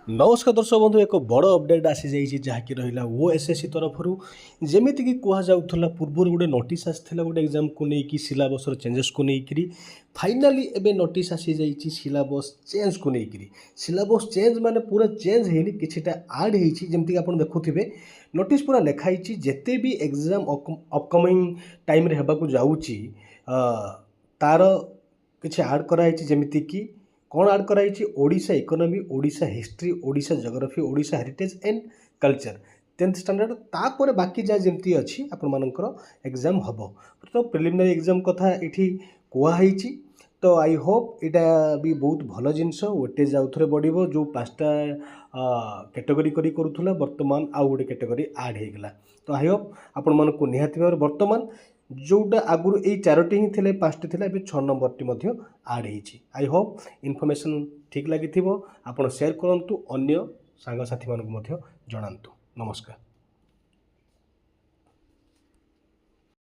नमस्कार दर्शक बंधु एक बड़ अपडेट आसी जाइए जहाँकि रहा ओएसएससी तरफ जमीक कहला पूर्व गोटे नोटिस आसाला गोटे एग्जाम को लेकिन सिलेबस चेंजेस को लेकिन फाइनाली एबे नोटिस आसी जाइए सिलेबस चेंज को लेकिन सिलेबस चेंज माने पूरा चेंज होनी किछिटा आड होती आप देखुथे नोटिस पूरा लिखाई जिते भी एग्जाम अपकमिंग टाइम रे हेबाकु जाउची तार किछि आड कराई जेमिति कि कौन आड कराई Odisha economy Odisha history Odisha geography Odisha heritage and culture 10th standard तापर बाकी जहाँ जमी अच्छी आपर एग्जाम हम तो प्रिलिमिनारी एग्जाम कथा ये कहुई तो आई होप यहाँ भी बहुत भल जिनस वेटेज आउ थे बढ़ जो 5टा कैटेगरी करूला बर्तमान आउ गोटे कैटेगरी आड होगा तो आई होप आपण मानक निहाती भाव बर्तमान जोटा आगुरी यही 4टी ही थे 5टी थे ए 6 नंबर आड होती आई होप इनफॉरमेशन ठीक लगी आप शेयर करूँ अन्य सांगसाथी मानक जनातु नमस्कार।